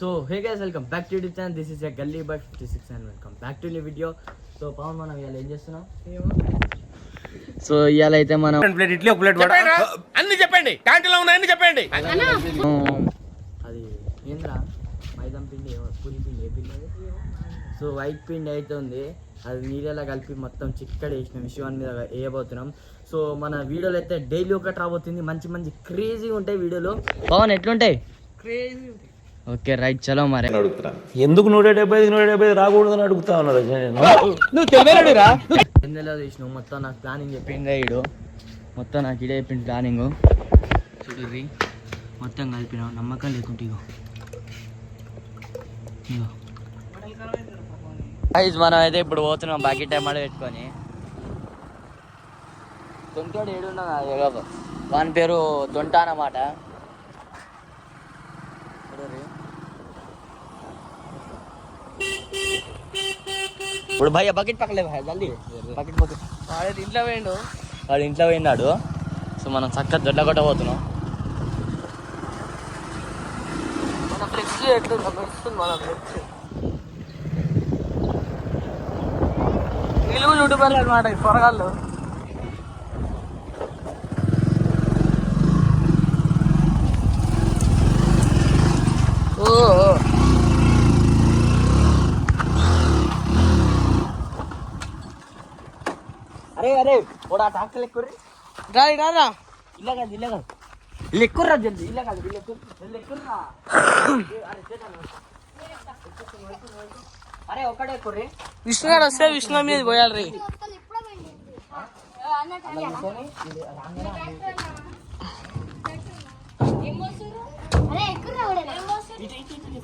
So hey guys welcome back to YouTube channel. This is a Gully boy 56 and welcome back to new video. So Pavan మనం ఇవాళ ఏం చేస్తున్నాం? So ఇవాళ అయితే మనం ప్లేట్ ఇడ్లీ ఒక ప్లేట్ వడ అన్ని చెప్పండి, క్యాంటీన్లో ఉన్నాయని చెప్పండి. అది ఏంద్రా మైదాం పిండి పూరి పిండి ఏ పిండి అది? సో వైట్ పిండి అయితే ఉంది, అది నీళ్ళలా కలిపి మొత్తం చిక్కడి వేసిన విషయం మీద వేయబోతున్నాం. సో మన వీడియోలో అయితే డైలీ ఒకటి రాబోతుంది, మంచి మంచి క్రేజీ ఉంటాయి వీడియోలో. పవన్ ఎట్లుంటాయి? క్రేజీ. ఓకే రైట్, చలో మరి. ఎందుకు 175 రాకూడదని అడుగుతా ఉన్నారు. ఎందులో తీసినావు? మొత్తం నాకు ప్లానింగ్ చెప్పింది ఇడు, మొత్తం నాకు ఇడే చెప్పింది ప్లానింగ్. చూడుర్రి మొత్తం కలిపినా, నమ్మకం లేకుంటే ఇగో ఇగో మనం అయితే ఇప్పుడు పోతున్నాం బకెట్ టైం పెట్టుకొని. తొంటాడు ఏడున్నా వాని పేరు తొంట అన్నమాట. ఇప్పుడు భయ్య బకెట్ పక్కలే జల్దీ బకెట్ బకెట్. వాడు ఇంట్లో పోయినాడు. సో మనం చక్కగా దొడ్ల కొట్ట పోతున్నాం. మన ఫ్లెక్స్ ఎట్లుంది మన ఫ్లెక్స్ వీళ్ళు యూట్యూబర్లు అనమాట పొరగాళ్ళు. ఓ అరే అరే ఓడా డాక్టర్ ఎక్కుర్రి రారా ఇలా కాదు ఇలా ఎక్కుర్రా జల్ది ఇలా కాదు ఎక్కుర్రా. అరే ఒక్కడే ఎక్కుర్రి. విష్ణు గారు వస్తే విష్ణు మీద పోయాలి రీ.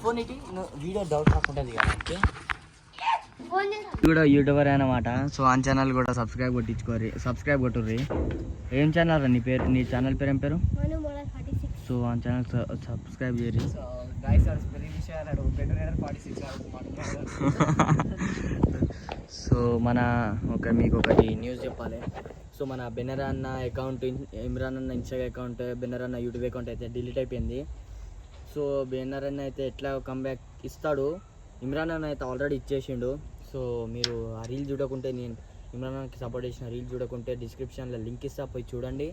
ఫోన్ ఇటీ వీడియో డౌట్ రాకుండా కూడా యూట్యూబర్ అన్నమాట. సో ఆ ఛానల్ కూడా సబ్స్క్రైబ్ కొట్టుర్రి. ఏం ఛానల్ రా నీ పేరు? నీ ఛానల్ పేరు ఏం పేరు? సో ఆ ఛానల్ సబ్స్క్రైబ్ చేయరు. సో మన మీకు ఒకటి న్యూస్ చెప్పాలి. సో మన బెన్నర్ అన్న అకౌంట్, ఇమ్రాన్ అన్న ఇన్స్టాగ్రామ్ అకౌంట్, బెన్నర్ అన్న యూట్యూబ్ అకౌంట్ అయితే డిలీట్ అయిపోయింది. సో బెన్నర్ అన్న అయితే ఎట్లా కంబ్యాక్ ఇస్తాడు, ఇమ్రాన్ అన్న అయితే ఆల్రెడీ ఇచ్చేసిండు. సో మీరు ఆ రీల్ చూడకుంటే, నేను ఇమ్రాన్ అన్నకి సపోర్ట్ చేసిన రీల్ చూడకుంటే డిస్క్రిప్షన్లో లింక్ ఇస్తా, పోయి చూడండి.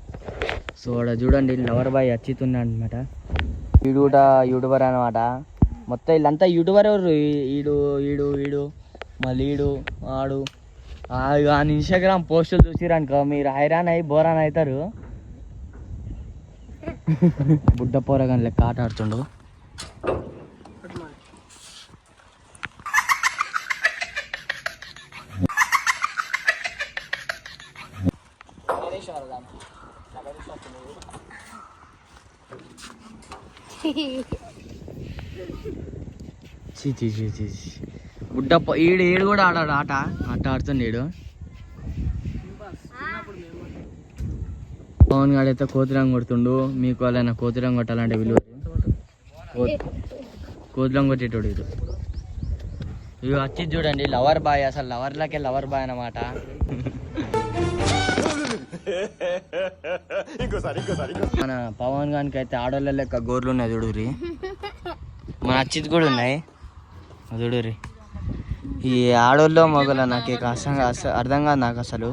సో అక్కడ చూడండి లవర్ బాయ్ అచ్చితున్నా అనమాట. వీడు కూడా యూట్యూబర్ అనమాట. మొత్తం వీళ్ళంతా యూట్యూబర్ ఎవరు? ఈడు మళ్ళీ ఆడు ఆయన ఇన్స్టాగ్రామ్ పోస్టులు చూసిరనుకో మీరు హైరాన్ అయ్యి బోరాన్ అవుతారు. బుడ్డ పోరగాని లెక్క ఆట ఆడుతుండు. బుడ్డ ఈడు కూడా ఆడాడు ఆట ఆడుతుంది. పవన్ గాడు అయితే కోతిరంగు కొడుతుండు. మీకు వాళ్ళైనా కోతిరంగు కొట్టాలంటే విలువ కోతిరంగు కొట్టేటోడు ఇది. ఇవి వచ్చి చూడండి లవర్ బాయ్, అసలు లవర్లకే లవర్ బాయ్ అన్నమాట. మన పవన్ గానికి అయితే ఆడోళ్ళ లెక్క గోర్లు ఉన్నాయి చూడుర్రి. మన అచ్చిత్ కూడా ఉన్నాయి చూడుర్రి. ఈ ఆడోళ్ళు మొగల నాకు అర్థం కాదు నాకు అసలు.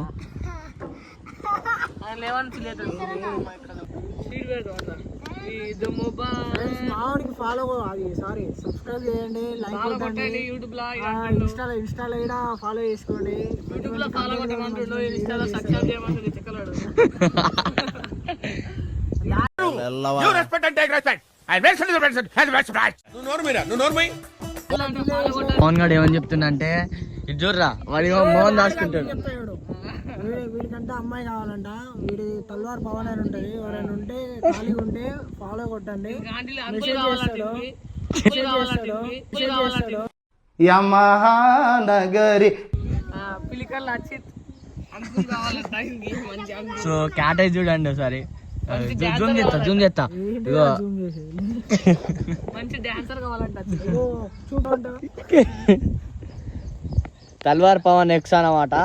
సబ్స్క్రైబ్ చేయండి, లైక్ కొట్టండి, ఇన్స్టాలో కూడా ఫాలో చేసుకోండి. పవన్ గారు ఏమని చెప్తున్నా అంటే ఇది చూడరా వాడి మోహన్ దాచుకుంటాడు. వీడికంటే అమ్మాయి కావాలంట. వీడి తల్వార్ పవన్ అని ఉంటది. ఎవరైనా ఉంటే ఖాళీ ఉంటే ఫాలో కొట్టండి. మెసేజ్ చేస్తాడు. సో క్యాటేజ్ చూడండి ఒకసారి, జూమ్ చేస్తా. ఇగో మంచి డాన్సర్ కావాలంట. తల్వార్ పవన్ ఎక్స్ అన్నమాట.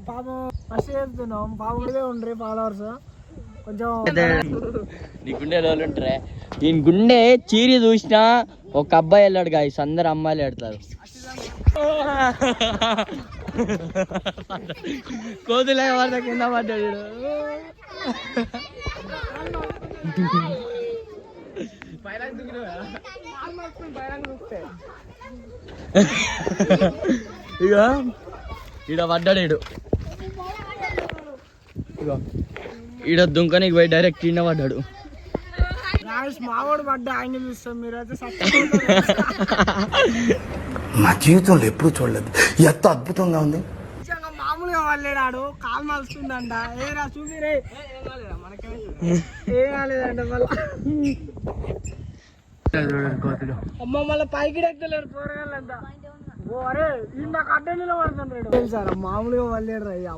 పాపం ఫస్ట్ చెప్తున్నాం, పాపం ఉండరే ఫాలోవర్స్. కొంచెం నీ గుండె రోజులు ఉంటారే. ఈయన గుండె చీరి చూసినా ఒక అబ్బాయి వెళ్ళాడు గాయస్, అందరు అమ్మాయిలు వెళ్తారు. కోతులే వాళ్ళ కింద పడ్డాడు. ఇక ఈడ పడ్డాడు. ఇగో ఈడ దుంకనికి పోయి డైరెక్ట్ కింద పడ్డాడు. మావాడు పడ్డా ఆయన చూస్తాం, మీరైతే నా జీవితంలో ఎప్పుడు చూడలేదు, ఎంత అద్భుతంగా ఉంది. మామూలుగా వాళ్ళేడాడు, కాలు మలుస్తుందంట. ఏరా చూసిరే, ఏం కాలేదంట. అమ్మ మళ్ళీ పైకి ఎక్కలేరు పోరగాళ్ళంతా. అరే ఇందాక అడ్డ నిలబడుతుంటాడు తెలుసారా, మామూలుగా వాళ్ళేడు రయ్యా.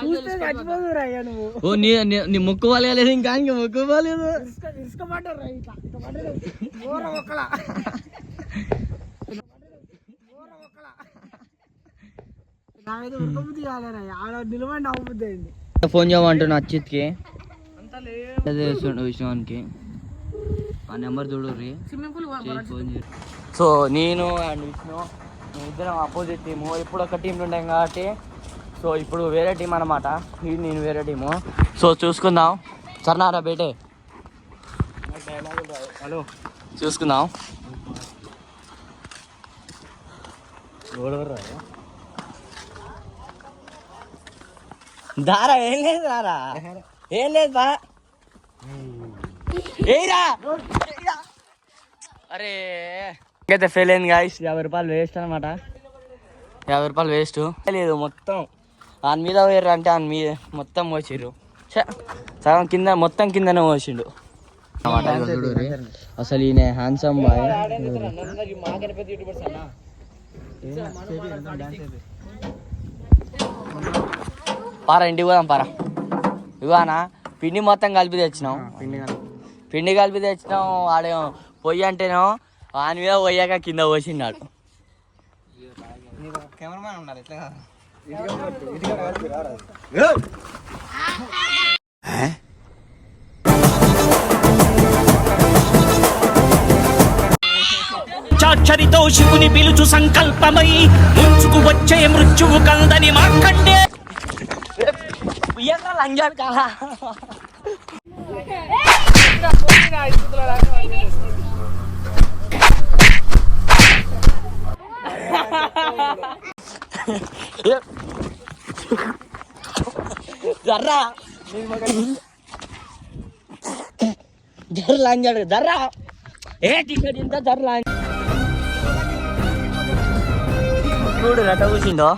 చూస్తే చచ్చిపోదురా అయ్యా నువ్వు. నీ ముక్కు వాళ్ళలేదు, ఇంకా ముక్కు వాళ్ళలేదు. ఇసుకపడ్డారు రా, ఇట్లా ఊర ఒక్కలా నాకైతే ఉడకబుద్ధి కాలేరా, ఆడ నిలబడి నవ్వుబుద్ధి అయింది. ఫోన్ చేయమంటున్నా అచ్యుత్కి, అదే విషయానికి ఆ నెంబర్ చూడుర్రి. సో నేను అండ్ విష్ణు ఇద్దరం అపోజిట్ టీము. ఇప్పుడు ఒక టీంలో ఉంటాం కాబట్టి, సో ఇప్పుడు వేరే టీం అనమాట. నేను వేరే టీము. సో చూసుకుందాం. సరేనారా బేటే, హలో చూసుకుందాం. దారా ఏం లేదు, దారా ఏం లేదు బా. ఏరా అరే అయితే ఫెయిల్ అయింది గాయస్. 50 రూపాయలు వేస్ట్ అనమాట. 50 రూపాయలు వేస్ట్ లేదు. మొత్తం దాని మీద పోయారు అంటే దాని మీద మొత్తం పోసిర్రు. సగం కింద, మొత్తం కిందనే పోసిండు అసలు. ఈయన హ్యాండ్సమ్ బాయ్. పారా ఇంటికి పోదాం పారా. ఇవానా పిండి మొత్తం కలిపి తెచ్చినాం. పిండి కలిపి తెచ్చినాం. ఆడే పొయ్యి అంటేనో వాని మీద పోయాక కింద పోసినాడు. చాక్షరితో శివుని పిలుచు సంకల్పమై ముంచుకు వచ్చే మృత్యువు కందని మాకండే లంజాడు కాలా. జర్రా లంజాడు జర్రా. ఏ టికెట్ ఇంత జర్రా చూడు రట కూర్చుందో.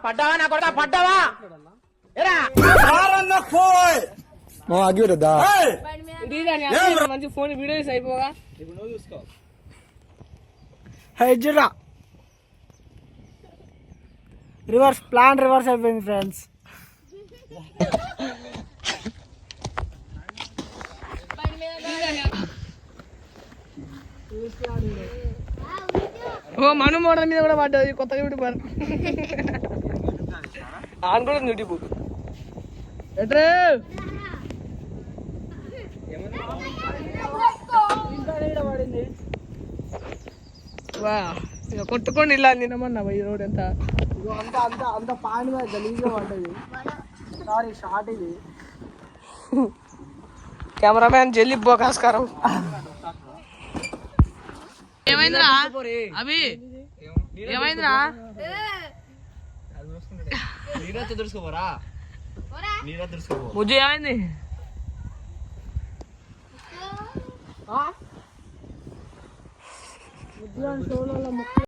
పడ్డావా నా కొడతా, పడ్డావా? మంచి ఫోన్ వీడియోస్ అయిపోగా రివర్స్ ప్లాన్ రివర్స్ అయిపోయింది ఫ్రెండ్స్. ఓ మను మోడల్ మీద కూడా పడ్డది కొత్తగా యూట్యూబర్. ఆన్ కూడా యూట్యూబ్ ఎట్రే పడింది. వా ఇక కొట్టుకోండి ఇలా తినమన్నా ఈ రోడ్ ఎంత అంత అంత అంత పాని మీద గలీజ్గా పడ్డది. సారీ షార్ట్ ఇది. కెమెరామ్యాన్ జల్లి బోకాస్కారం. ఏమైందిరా అవి, ఏమైందిరా? ముజ్జు ఏమైంది?